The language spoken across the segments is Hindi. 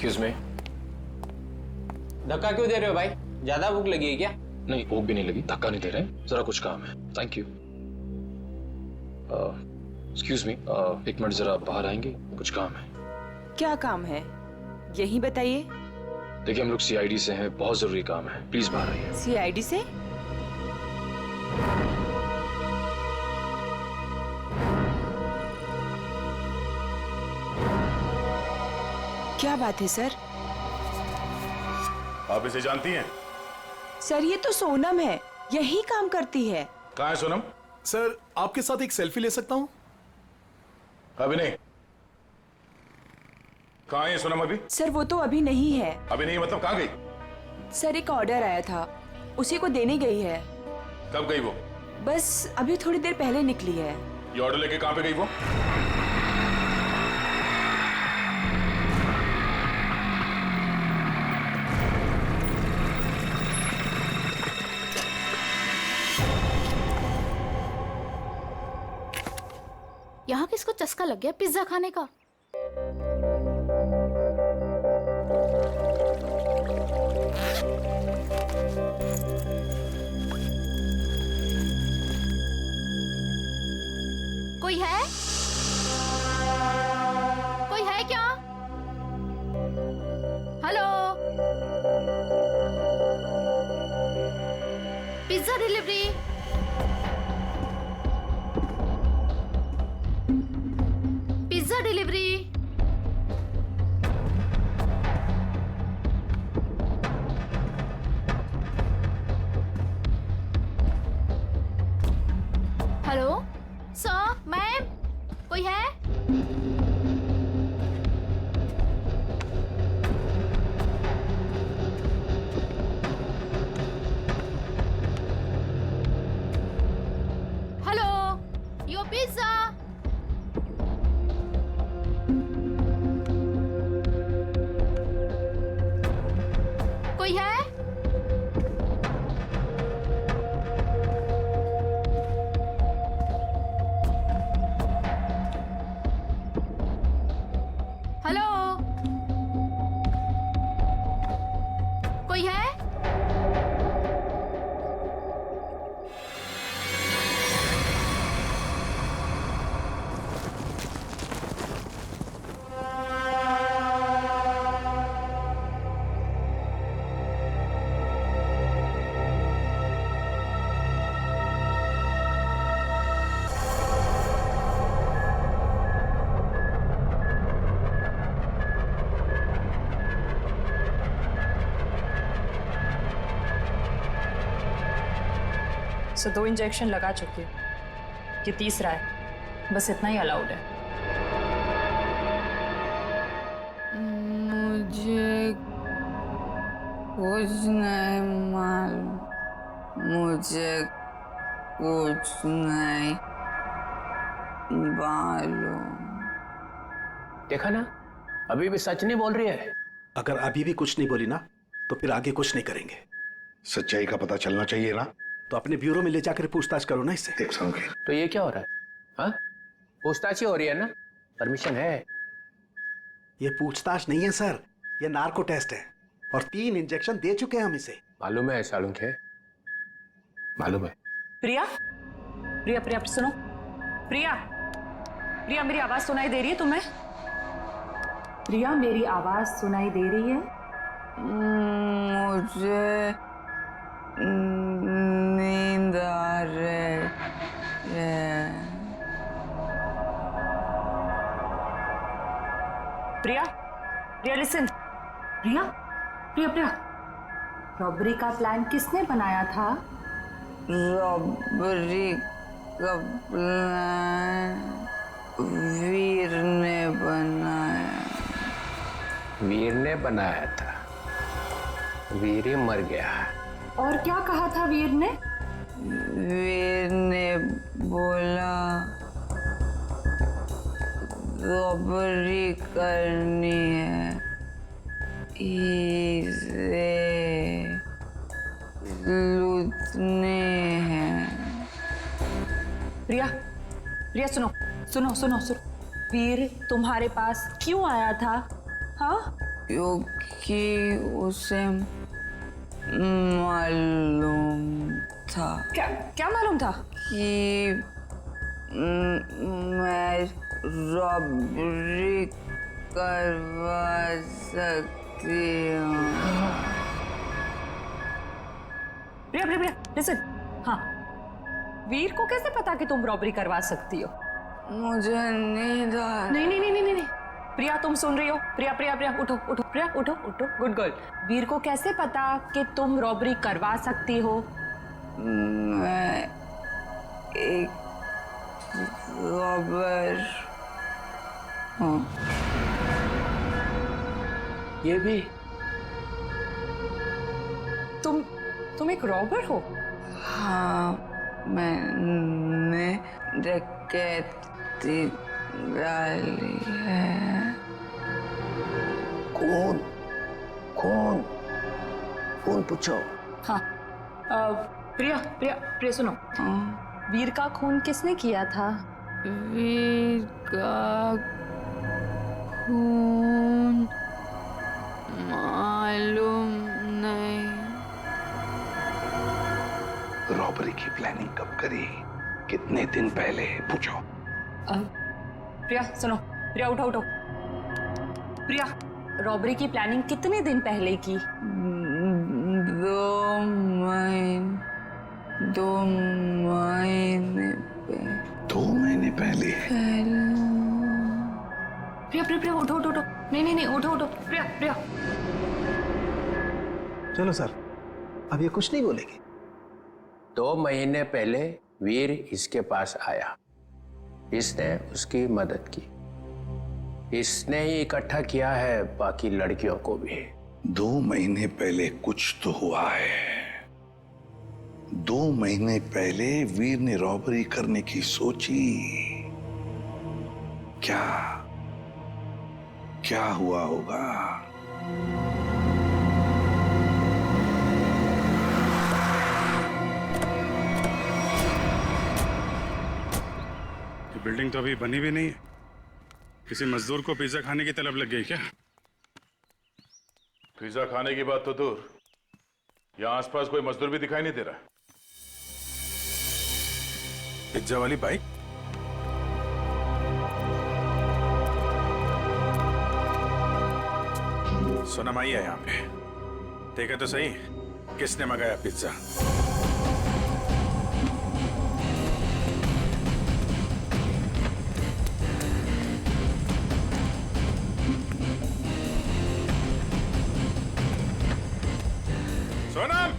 Excuse me. धक्का क्यों दे रहे हो भाई? ज्यादा भूख लगी है क्या? नहीं, भूख भी नहीं लगी, धक्का नहीं दे रहे, जरा कुछ काम है। Thank you. एक्सक्यूज मी, एक मिनट जरा बाहर आएंगे, कुछ काम है। क्या काम है यही बताइए। देखिए हम लोग सीआईडी से हैं, बहुत जरूरी काम है, प्लीज बाहर आइए। सीआईडी से? क्या बात है सर? आप इसे जानती हैं? सर ये तो सोनम है, यही काम करती है। कहाँ है सोनम? सर आपके साथ एक सेल्फी ले सकता हूँ? अभी नहीं। कहाँ है सोनम अभी? सर वो तो अभी नहीं है। अभी नहीं मतलब कहाँ गई? सर एक ऑर्डर आया था, उसी को देने गई है। कब गई वो? बस अभी थोड़ी देर पहले निकली है। ये ऑर्डर लेके कहाँ पे गई वो? यहाँ किसको चस्का लग गया पिज्जा खाने का? कोई है? कोई है क्या? Hello? Pizza delivery. Pizza delivery. Hello sir, ma'am, कोई है? Hello, your pizza. कोई है? हेलो, कोई है? सो 2 इंजेक्शन लगा चुकी हूँ, ये तीसरा है, बस इतना ही अलाउड है। मुझे कुछ नहीं मालूम, मुझे कुछ नहीं मालूम। देखा ना, अभी भी सच नहीं बोल रही है। अगर अभी भी कुछ नहीं बोली ना तो फिर आगे कुछ नहीं करेंगे। सच्चाई का पता चलना चाहिए ना। तो अपने ब्यूरो में ले जाकर पूछताछ करो ना इससे। देख समझे। तो ये क्या हो रहा है? हाँ, पूछताछ ही हो रही है ना, परमिशन है। ये पूछताछ नहीं है सर, ये नार्को टेस्ट है और 3 इंजेक्शन दे चुके हैं हम इसे। मालूम है सालुंख है, मालूम है। प्रिया, प्रिया, प्रिया सुनो। प्रिया, प्रिया मेरी आवाज सुनाई दे रही है तुम्हें? प्रिया मेरी आवाज सुनाई दे रही है? मुझे नींद आ रही है। प्रिया, प्रिया लिसन। प्रिया, प्रिया, प्रिया, रॉबरी का प्लान किसने बनाया था? रॉबरी का प्लान वीर ने बनाया। वीर ने बनाया था? वीर ही मर गया। और क्या कहा था वीर ने? वीर ने बोला रॉबरी करनी है, इसे लूटने हैं। प्रिया, प्रिया सुनो सुनो सुनो सुनो। वीर तुम्हारे पास क्यों आया था? हाँ, क्योंकि उसे मालूम था क्या क्या मालूम था? कि मैं रॉबरी करवा सकती हूँ। प्रिया प्रिया प्रिया लिसन। हाँ, वीर को कैसे पता कि तुम रॉबरी करवा सकती हो? मुझे नींद आ नहीं नहीं नहीं नहीं नहीं प्रिया, तुम सुन रही हो? प्रिया प्रिया प्रिया उठो उठो, प्रिया उठो उठो, गुड गर्ल। वीर को कैसे पता कि तुम रॉबरी करवा सकती हो? मैं एक रॉबर हूँ। ये भी तुम एक रॉबर हो? हाँ, मैंने डकैती डाली है। कौन कौन कौन पूछो? हाँ प्रिया प्रिया प्रिया सुनो, वीर का खून किसने किया था? वीर का खून मालूम नहीं। रॉबरी की प्लानिंग कब करी, कितने दिन पहले, पूछो। प्रिया सुनो, प्रिया उठो उठो। प्रिया, रॉबरी की प्लानिंग कितने दिन पहले की? 2 महीने पहले। 2 महीने पहले? प्रिया प्रिया प्रिया उठो उठो उठो, नहीं नहीं नहीं उठो उठो, प्रिया प्रिया। चलो सर, अब ये कुछ नहीं बोलेगी। 2 महीने पहले वीर इसके पास आया, इसने उसकी मदद की, इसने ही इकट्ठा किया है बाकी लड़कियों को भी। 2 महीने पहले कुछ तो हुआ है। 2 महीने पहले वीर ने रॉबरी करने की सोची। क्या हुआ होगा? बिल्डिंग तो अभी बनी भी नहीं है। किसी मजदूर को पिज्जा खाने की तलब लग गई क्या? पिज्जा खाने की बात तो दूर, यहाँ आसपास कोई मजदूर भी दिखाई नहीं दे रहा। पिज्जा वाली बाइक? सोनम आई है यहाँ पे, देखा तो सही किसने मंगाया pizza. Sonam!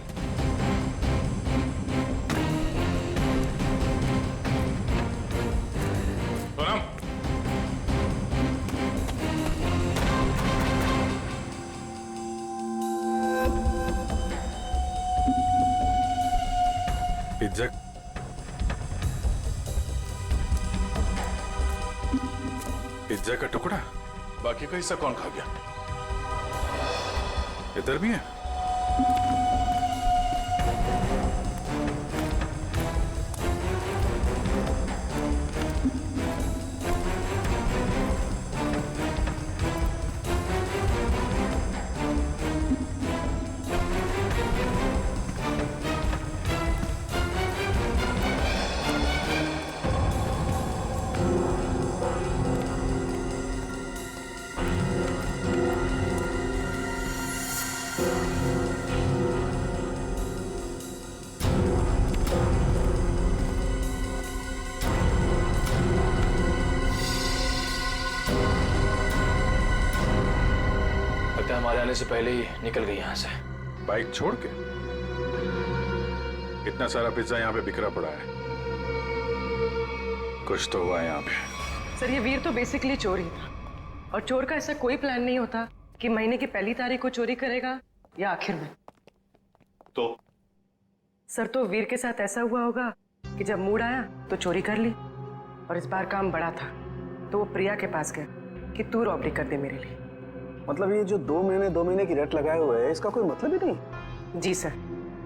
Sonam! Pizza pizza का टुकड़ा? बाकी का हिस्सा कौन खा गया? इधर भी है? हमारे आने से पहले ही निकल गई यहाँ से। बाइक छोड़ के? इतना सारा पिज्जा यहाँ पे बिखरा पड़ा है, कुछ तो हुआ है यहाँ पे। सर, ये वीर तो बेसिकली चोर ही था, और चोर का ऐसा कोई प्लान नहीं होता कि महीने की पहली तारीख को चोरी करेगा या आखिर में। तो सर, तो वीर के साथ ऐसा हुआ होगा कि जब मूड आया तो चोरी कर ली, और इस बार काम बड़ा था तो वो प्रिया के पास गया कि तू रॉबरी कर दे मेरे लिए। मतलब ये जो 2 महीने की रेट लगाए हुए है, इसका कोई मतलब ही नहीं? जी सर,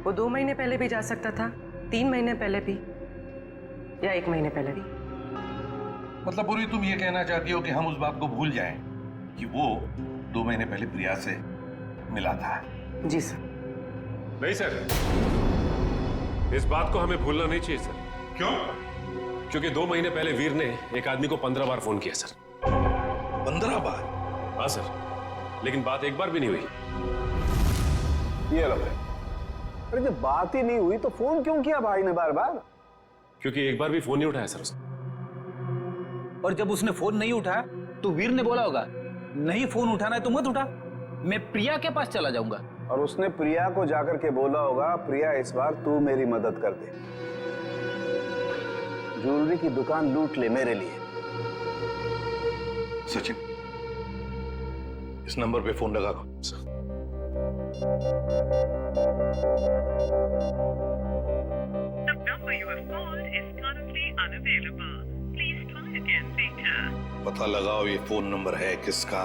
वो 2 महीने पहले भी जा सकता था, 3 महीने पहले भी, या 1 महीने पहले भी। मतलब पूरी तुम ये कहना चाहती हो कि हम उस बात को भूल जाएं कि वो 2 महीने पहले प्रिया से मिला था। जी सर। नहीं सर, इस बात को हमें भूलना नहीं चाहिए सर। क्यों? क्योंकि 2 महीने पहले वीर ने एक आदमी को 15 बार फोन किया सर। 15 बार? हाँ सर, लेकिन बात एक बार भी नहीं हुई। ये लो। अरे जब बात ही नहीं हुई तो फोन क्यों किया भाई ने बार बार? क्योंकि एक बार भी फोन नहीं उठाया सर उसने। और जब उसने फोन नहीं उठाया तो वीर ने बोला होगा नहीं फोन उठाना है तो मत उठा, मैं प्रिया के पास चला जाऊंगा। और उसने प्रिया को जाकर के बोला होगा प्रिया इस बार तू मेरी मदद कर दे, ज्वेलरी की दुकान लूट ले मेरे लिए। सचिन, इस नंबर पे फोन लगा। पता लगाओ ये फोन नंबर है किसका।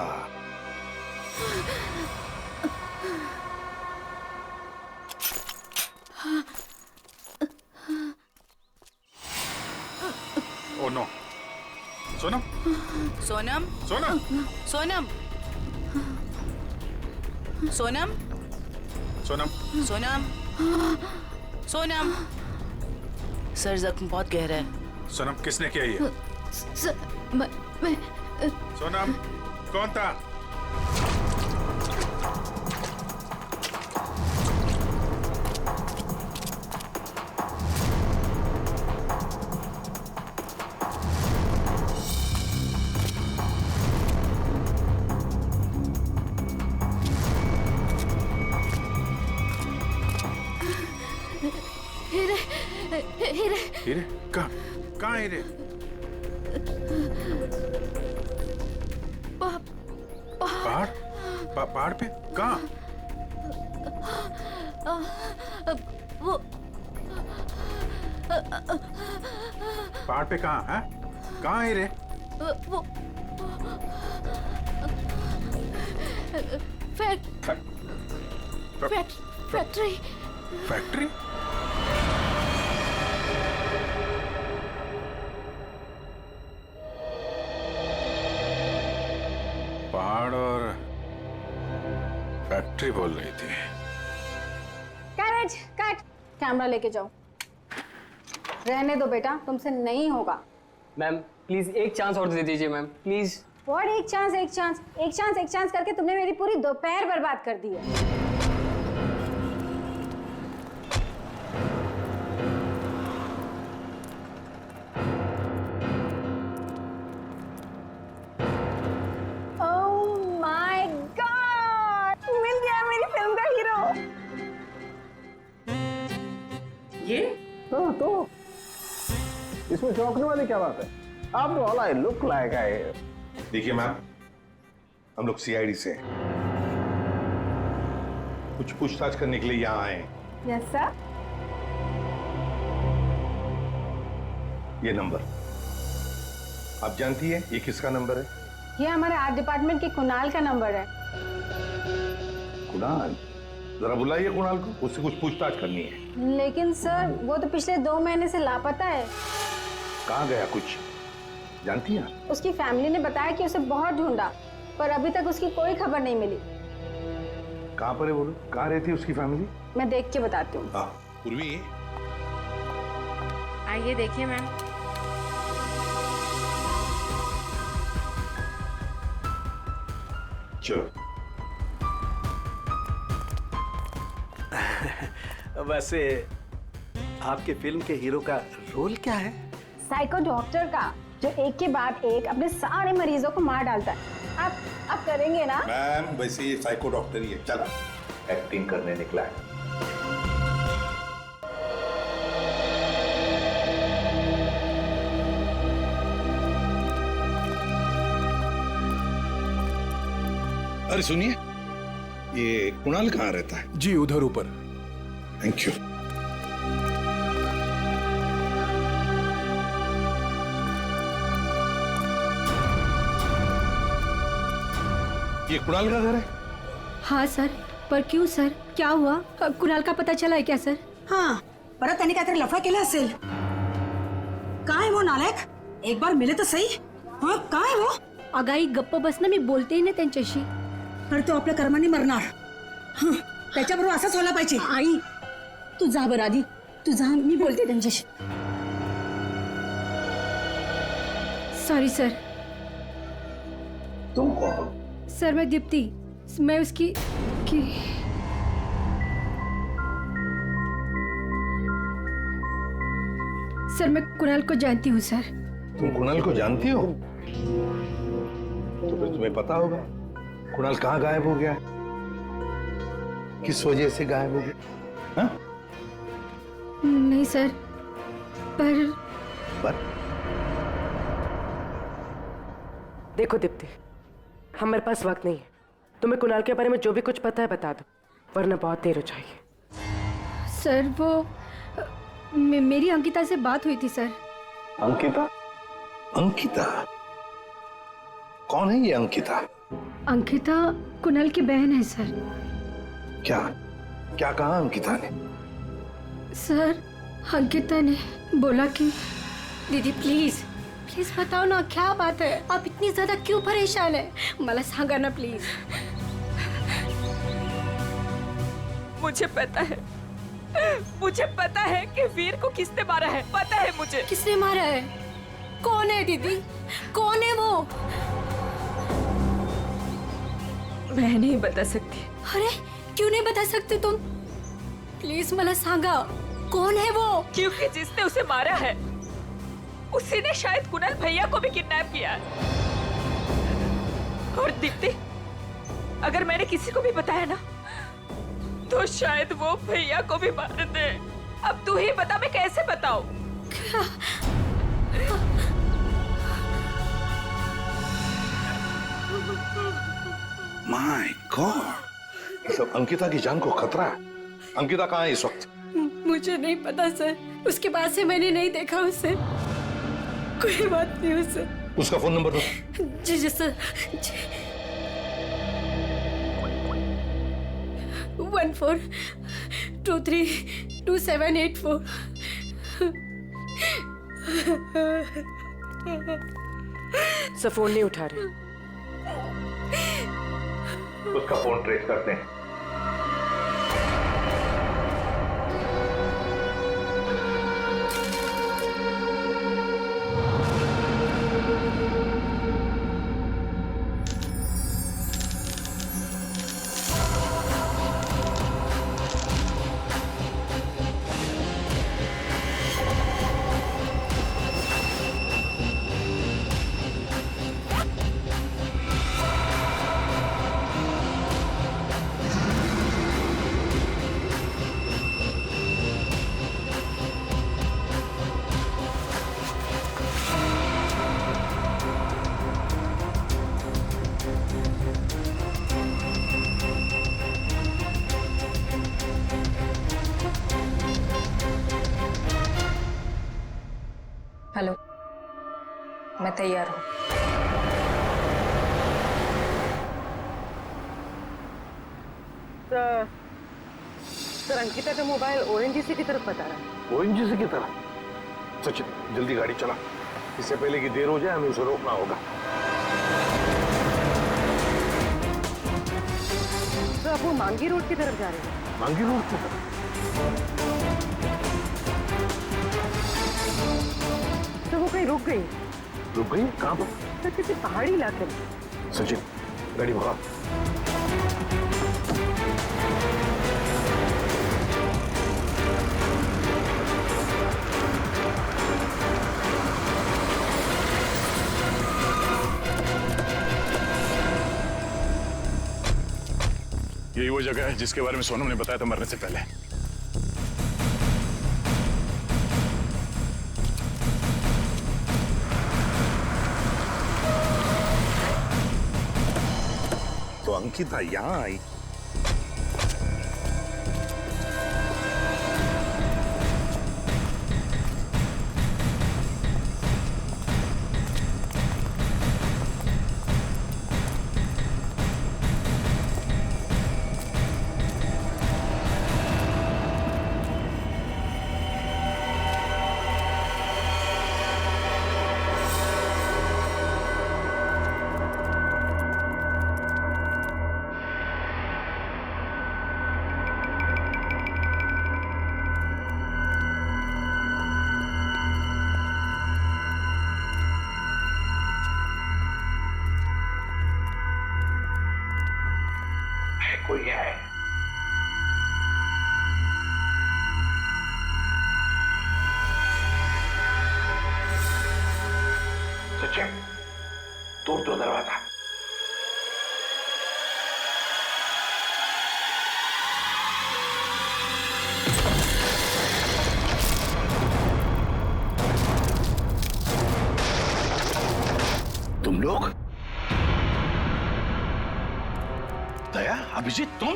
Oh no. Sonam, Sonam, Sonam, Sonam, Sonam, Sonam, Sonam, Sonam. Sir जख्म बहुत गहरा है। सोनम, किसने किया ये? मैं सोनम, कौन था? हीरे, हीरे? कहाँ हीरे? पहाड़? पहाड़ पे? कहाँ? वो पहाड़ पे कहाँ है? कहाँ हीरे? वो फैक्ट्री। फैक्ट्री? पहाड़ और फैक्ट्री बोल रही थी। कैरेज कट, कैमरा लेके जाओ। रहने दो बेटा, तुमसे नहीं होगा। मैम प्लीज एक चांस और दे दीजिए मैम, प्लीज। व्हाट एक चांस एक चांस एक चांस एक चांस करके तुमने मेरी पूरी दोपहर बर्बाद कर दी है। तो इसमें चौंकने वाली क्या बात है? आप all I look like I. देखिए मैम, हम लोग सीआईडी से हैं। कुछ पूछताछ करने के लिए यहाँ आए हैं। Yes sir. ये नंबर आप जानती है ये किसका नंबर है? ये हमारे आर्ट डिपार्टमेंट के कुणाल का नंबर है। कुणाल? जरा बुलाइए कुणाल को, उससे कुछ पूछताछ करनी है। लेकिन सर वो तो पिछले 2 महीने से लापता है। कहाँ गया कुछ जानती हैं? उसकी फैमिली ने बताया कि उसे बहुत ढूंढा पर अभी तक उसकी कोई खबर नहीं मिली। कहाँ पर है वो? कहाँ रहती है उसकी फैमिली? मैं देख के बताती हूँ। हाँ पूर्वी, आइए देखिए मैम। चलो। वैसे आपके फिल्म के हीरो का रोल क्या है? साइको डॉक्टर का, जो एक के बाद एक अपने सारे मरीजों को मार डालता है। आप करेंगे ना? मैम वैसे ये साइको डॉक्टर ही है। चला एक्टिंग करने निकला है। अरे सुनिए, ये कुणाल कहाँ रहता है? जी उधर ऊपर। Thank you. ये कुणाल का घर है? हाँ सर, पर क्यों सर, क्या हुआ? कुणाल का पता चला है क्या सर? हाँ, परत त्यांनी काहीतरी लफडा केला असेल। काय वो नालायक, एक बार मिले तर सही। हाँ काय वो? अगाई गप्प बस ना, मी बोलते ही ना त्यांच्याशी। अरे तो आपल्या कर्माने मरणार. हं, त्याच्याबरोबर असंच व्हायला पाहिजे. आई तू जा बरं आधी, तू जा, मी बोलते त्यांच्याशी. Sorry sir. तुम कौन? सर मैं दीप्ति, मैं उसकी सर मैं कुणाल को जानती हूँ सर. तुम कुणाल को जानती हो? तो फिर तुम्हें पता होगा कुणाल कहाँ गायब हो गया, किस वजह से गायब हो गया. हाँ? नहीं सर, पर देखो दीप्ति, हमारे पास वक्त नहीं है. तुम्हें कुणाल के बारे में जो भी कुछ पता है बता दो, वरना बहुत देर हो जाएगी. सर वो मेरी अंकिता से बात हुई थी सर. अंकिता? अंकिता कौन है ये अंकिता? अंकिता कुणाल की बहन है सर. क्या क्या कहा अंकिता ने? सर अंकिता ने बोला कि दीदी प्लीज प्लीज बताओ ना क्या बात है, आप इतनी ज्यादा क्यों परेशान है, मला सांगा ना प्लीज. मुझे पता है कि वीर को किसने मारा है, पता है मुझे. किसने मारा है? कौन है दीदी, कौन है वो? मैं नहीं बता सकती. अरे क्यों नहीं बता सकते तुम? प्लीज मला सांगा कौन है वो. क्योंकि जिसने उसे मारा है उसी ने शायद कुणाल भैया को भी किडनैप किया है. और दीप्ति, अगर मैंने किसी को भी बताया ना तो शायद वो भैया को भी मार दे. अब तू ही बता, मैं कैसे बताऊं? माय गॉड, सब अंकिता की जान को खतरा है. अंकिता कहाँ है इस वक्त? मुझे नहीं पता सर, उसके बाद से मैंने नहीं देखा उसे. कोई बात नहीं उसे. उसका फोन नंबर दो. जी जी सर. 14232784. सब फोन नहीं उठा रहे. उसका फोन ट्रेस करते हैं. हेलो, मैं तैयार हूँ. सर अंकिता का मोबाइल ओएनजीसी की तरफ बता रहा है. ओएनजीसी की तरफ? सचिन जल्दी गाड़ी चला, इससे पहले कि देर हो जाए हमें उसे रोकना होगा. तो आप वो मांगी रोड की तरफ जा रहे हैं? मांगी रोड की तरफ? तो वो कहीं रुक गई? रुक गई? कहाँ पर? सर किसी पहाड़ी इलाके में. सचिन गाड़ी भगा. यही वो जगह है जिसके बारे में सोनम ने बताया था मरने से पहले. तो अंकिता यहाँ आई. कोई है। सचिन, तोड़ दो दरवाजा। तुम लोग? दया, अभिजीत, तुम?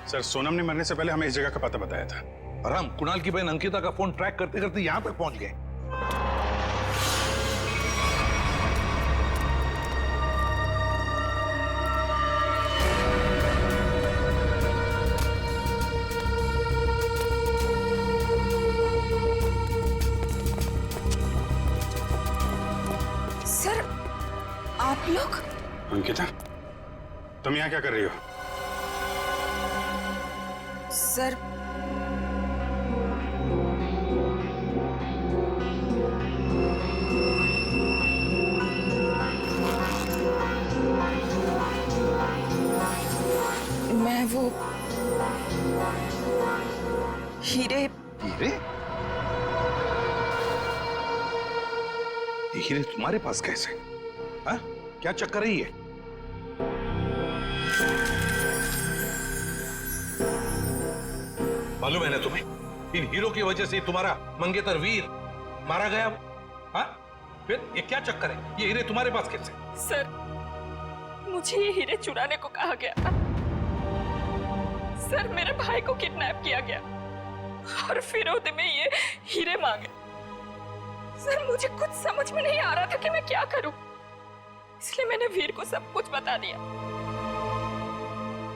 सर, सोनम ने मरने से पहले हमें इस जगह का पता बताया था और हम कुणाल की बहन अंकिता का फोन ट्रैक करते करते यहां तक पहुंच गए। सर, आप लोग? अंकिता, तुम यहाँ क्या कर रही हो? सर, मैं वो हीरे। हीरे? ये हीरे तुम्हारे पास कैसे? हाँ? क्या चक्कर है ये? मालूम है ना तुम्हें, इन हीरो की वजह से तुम्हारा मंगेतर वीर मारा गया। हाँ? फिर ये क्या चक्कर है? ये हीरे तुम्हारे पास कैसे? सर, मुझे ये हीरे चुराने को कहा गया था। सर, मेरे भाई को किडनैप किया गया और फिरौती में ये हीरे मांगे। सर, मुझे कुछ समझ में नहीं आ रहा था कि मैं क्या करूं, इसलिए मैंने वीर को सब कुछ बता दिया।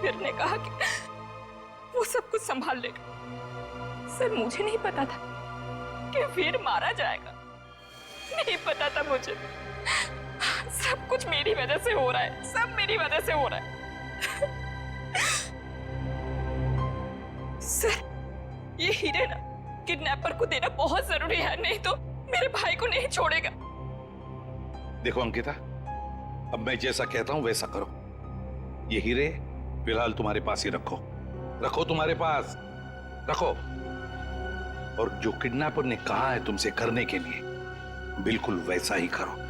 वीर ने कहा कि वो सब कुछ संभाल लेगा। सर, मुझे नहीं पता था कि वीर मारा जाएगा, नहीं पता था मुझे। सब कुछ मेरी वजह से हो रहा है, सब मेरी वजह से हो रहा है। सर, ये हीरे ना किडनैपर को देना बहुत जरूरी है, नहीं तो मेरे भाई को नहीं छोड़ेगा। देखो अंकिता, अब मैं जैसा कहता हूं वैसा करो। ये हीरे फिलहाल तुम्हारे पास ही रखो, रखो तुम्हारे पास रखो। और जो किडनैपर ने कहा है तुमसे करने के लिए, बिल्कुल वैसा ही करो।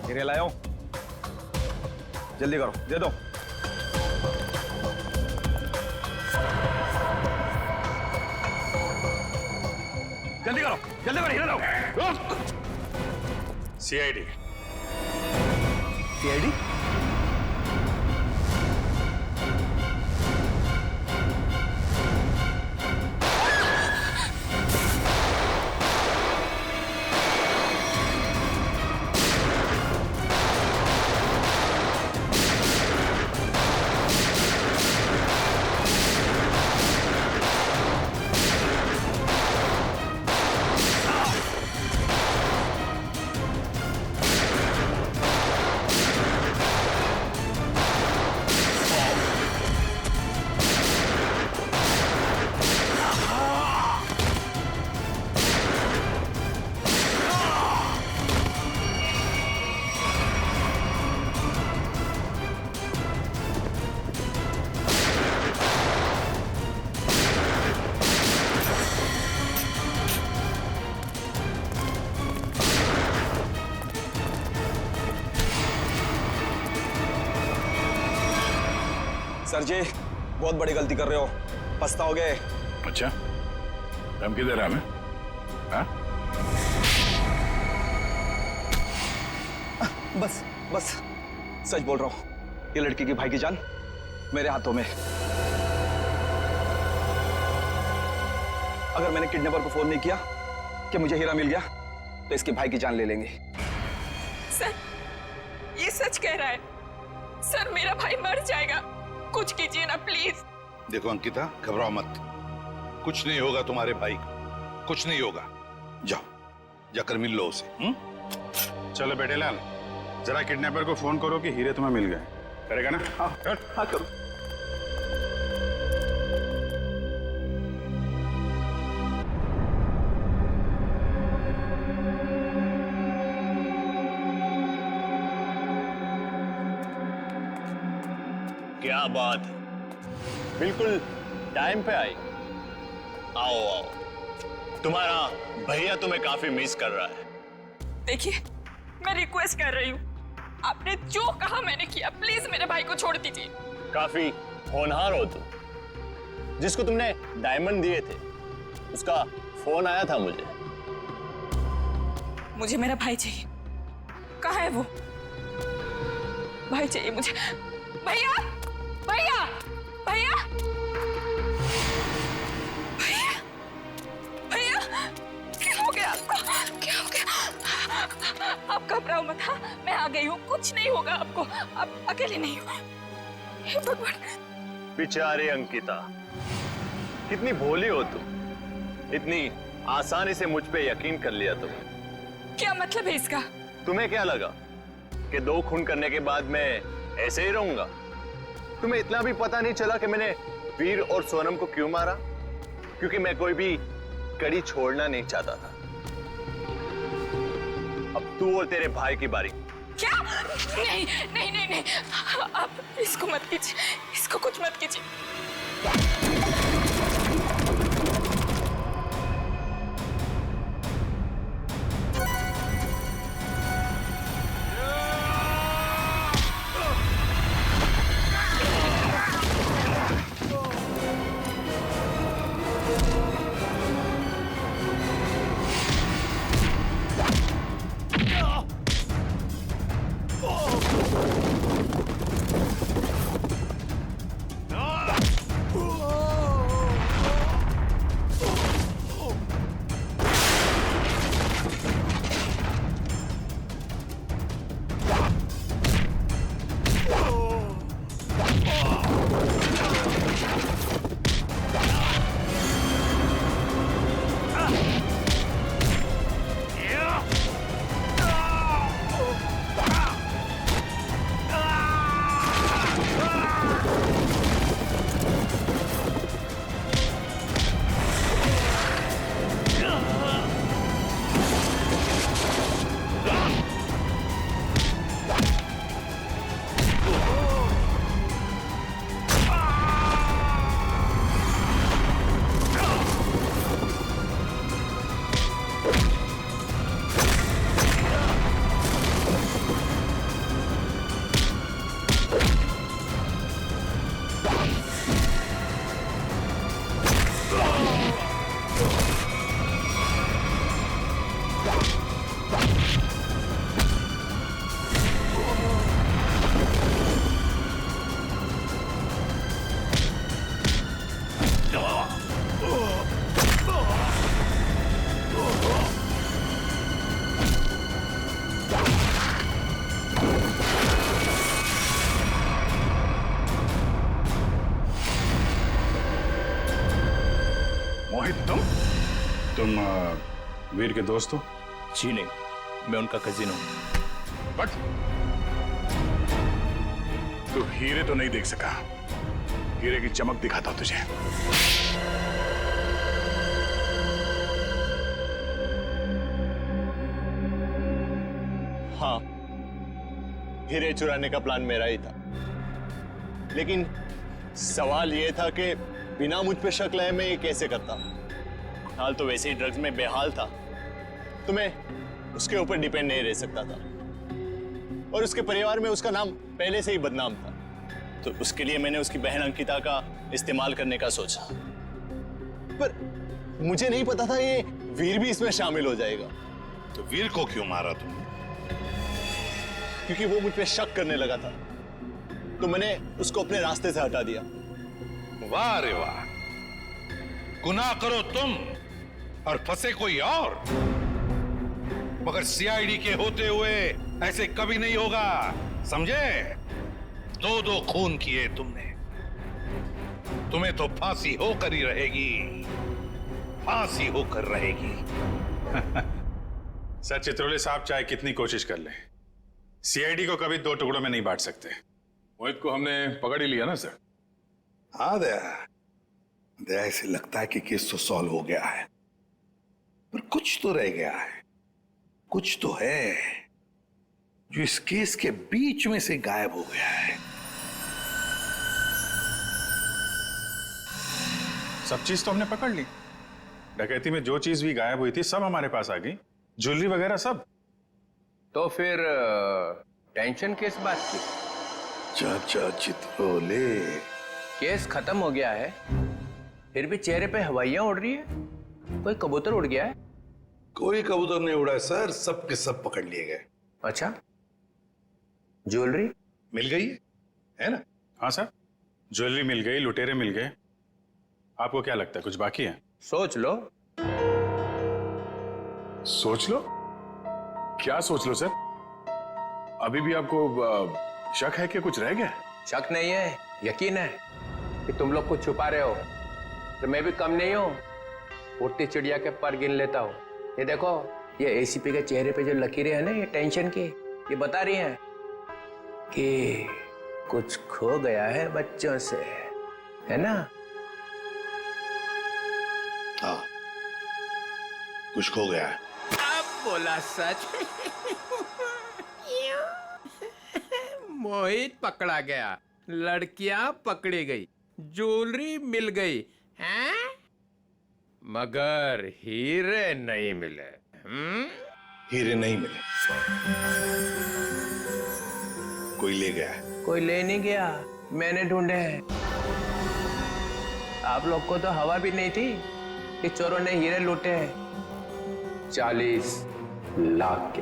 हीरे लाओ, जल्दी करो, दे दो। जल्दी करो, जल्दी करो, हीरे लाओ। सीआईडी। सीआईडी? सर जी, बहुत बड़ी गलती कर रहे हो, पछताओगे। अच्छा, धमकी दे रहा है हमें? हाँ? बस बस सच बोल रहा हूं, ये लड़की की भाई की जान मेरे हाथों में। अगर मैंने किडनैपर को फोन नहीं किया कि मुझे हीरा मिल गया, तो इसके भाई की जान ले लेंगे। सर, ये सच कह रहा है। सर, मेरा भाई मर जाएगा, कुछ कीजिए ना प्लीज। देखो अंकिता, घबराओ मत, कुछ नहीं होगा तुम्हारे भाई को, कुछ नहीं होगा। जाओ जाकर मिल लो उसे। चलो बेटे लाल, जरा किडनैपर को फोन करो कि हीरे तुम्हें मिल गए। करेगा ना? हाँ हाँ करो। क्या बात है, बिल्कुल टाइम पे आई। आओ आओ, तुम्हारा भैया तुम्हें काफी मिस कर रहा है। देखिए, मैं रिक्वेस्ट कर रही हूँ, आपने जो कहा मैंने किया, प्लीज मेरे भाई को छोड़ दीजिए। काफी होनहार हो तुम। जिसको तुमने डायमंड दिए थे उसका फोन आया था मुझे। मुझे मेरा भाई चाहिए। कहाँ है वो? भाई चाहिए मुझे। भैया, भैया, भैया, भैया, भैया, क्या हो गया आपको? क्या हो गया? आप घबराओ मत। हाँ, मैं आ गई हूँ, कुछ नहीं होगा आपको। आप अकेले नहीं हो। हे भगवान। बेचारी अंकिता, कितनी भोली हो तुम, इतनी आसानी से मुझ पे यकीन कर लिया तुमने। क्या मतलब है इसका? तुम्हें क्या लगा कि 2 खून करने के बाद मैं ऐसे ही रहूंगा? तुम्हें इतना भी पता नहीं चला कि मैंने वीर और सोनम को क्यों मारा? क्योंकि मैं कोई भी कड़ी छोड़ना नहीं चाहता था। अब तू और तेरे भाई की बारी। क्या? नहीं नहीं नहीं नहीं, आप इसको मत कीजिए, इसको कुछ मत कीजिए। तुम वीर के दोस्त हो? जी नहीं, मैं उनका कजिन हूं। बट तू हीरे तो नहीं देख सका। हीरे की चमक दिखाता हूं तुझे। हाँ, हीरे चुराने का प्लान मेरा ही था, लेकिन सवाल यह था कि बिना मुझ पे शक लाए मैं ये कैसे करता। हाल तो वैसे ही ड्रग्स में बेहाल था, तो मैं उसके ऊपर डिपेंड नहीं रह सकता था, और उसके परिवार में उसका नाम पहले से ही बदनाम था, तो उसके लिए मैंने उसकी बहन अंकिता का इस्तेमाल करने का सोचा। पर मुझे नहीं पता था ये वीर भी इसमें शामिल हो जाएगा। तो वीर को क्यों मारा तुमने? क्योंकि वो मुझ पे शक करने लगा था, तो मैंने उसको अपने रास्ते से हटा दिया। वाह रे वाह, गुनाह करो तुम और फंसे कोई और, मगर सीआईडी के होते हुए ऐसे कभी नहीं होगा, समझे? 2 खून किए तुमने, तुम्हें तो फांसी होकर ही रहेगी, फांसी होकर रहेगी। सर चित्रोले साहब चाहे कितनी कोशिश कर ले, सीआईडी को कभी 2 टुकड़ों में नहीं बांट सकते। मोहित को हमने पकड़ ही लिया ना सर। हाँ दया, दया ऐसे लगता है कि केस तो सॉल्व हो गया है, पर कुछ तो रह गया है, कुछ तो है जो इस केस के बीच में से गायब हो गया है। सब चीज तो हमने पकड़ ली। डकैती में जो चीज भी गायब हुई थी सब हमारे पास आ गई, ज्वेलरी वगैरह सब। तो फिर टेंशन किस बात की? चाचा चित्रोले, केस खत्म हो गया है, फिर भी चेहरे पे हवाइयां उड़ रही है। कोई कबूतर उड़ गया है? कोई कबूतर नहीं उड़ा है सर, सब के सब पकड़ लिए गए। अच्छा, ज्वेलरी मिल गई है ना? हाँ सर, ज्वेलरी मिल गई, लुटेरे मिल गए। आपको क्या लगता है कुछ बाकी है? सोच लो। सोच लो? क्या सोच लो सर? अभी भी आपको शक है कि कुछ रह गया? शक नहीं है, यकीन है कि तुम लोग कुछ छुपा रहे हो। तो मैं भी कम नहीं हूं, उड़ती चिड़िया के पर गिन लेता हूं। ये देखो, ये एसीपी के चेहरे पे जो लकीरें हैं ना, ये टेंशन की, ये बता रही हैं कि कुछ खो गया है बच्चों से, है ना? हाँ, कुछ खो गया है। अब बोला सच। मोहित पकड़ा गया, लड़कियां पकड़ी गई, ज्वेलरी मिल गई, हैं? मगर हीरे नहीं मिले। हीरे नहीं मिले, कोई ले गया है। कोई ले नहीं गया, मैंने ढूंढे हैं। आप लोग को तो हवा भी नहीं थी कि चोरों ने हीरे लूटे हैं 40 लाख के।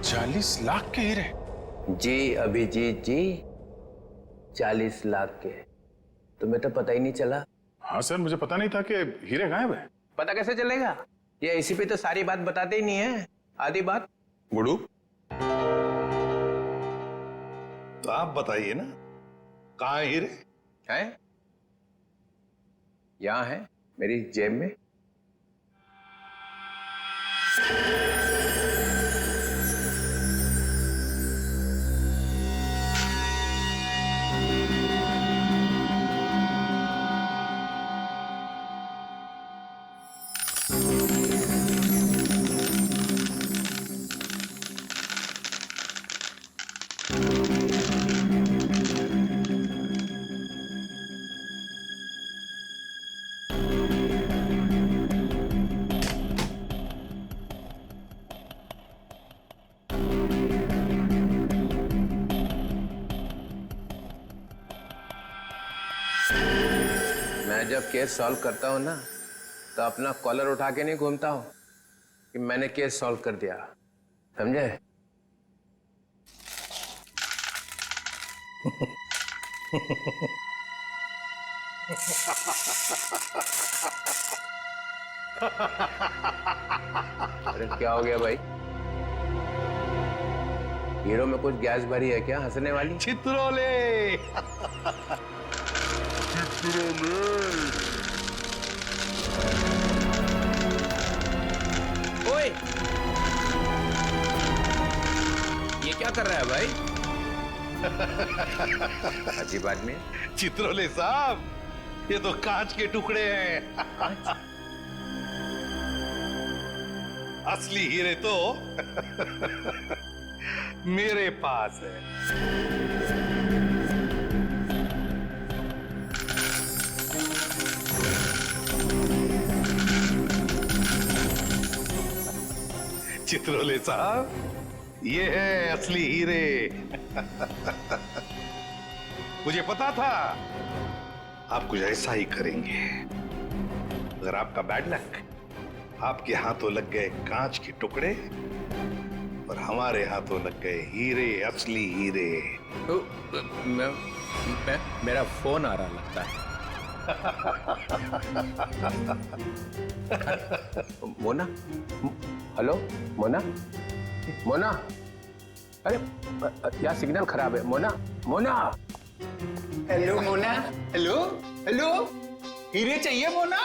40 लाख के हीरे? जी अभिजीत जी, 40 लाख के। तुम्हें तो पता ही नहीं चला। हाँ सर, मुझे पता नहीं था कि हीरे गायब है। पता कैसे चलेगा? ये एसीपी तो सारी बात बताते ही नहीं है, आधी बात। गुडू, तो आप बताइए ना, कहाँ है हीरे? हैं? यहां है, मेरी जेब में। मैं जब केस सॉल्व करता हूं ना, तो अपना कॉलर उठा के नहीं घूमता हूं कि मैंने केस सॉल्व कर दिया, समझे? अरे क्या हो गया भाई? हीरो में कुछ गैस भरी है क्या हंसने वाली? चित्रोले। ओए, ये क्या कर रहा है भाई? अजीब आदमी। चित्रोले साहब, ये तो कांच के टुकड़े हैं। असली हीरे तो मेरे पास है। चित्रोले साहब, ये है असली हीरे। मुझे पता था आप कुछ ऐसा ही करेंगे। अगर आपका बैड लक, आपके हाथों लग गए कांच के टुकड़े और हमारे हाथों लग गए हीरे, असली हीरे। मेरा फोन आ रहा लगता है। मोना, हेलो मोना, मोना, अरे क्या सिग्नल खराब है? Mona, Mona. Hello Mona, hello hello हीरे चाहिए मोना।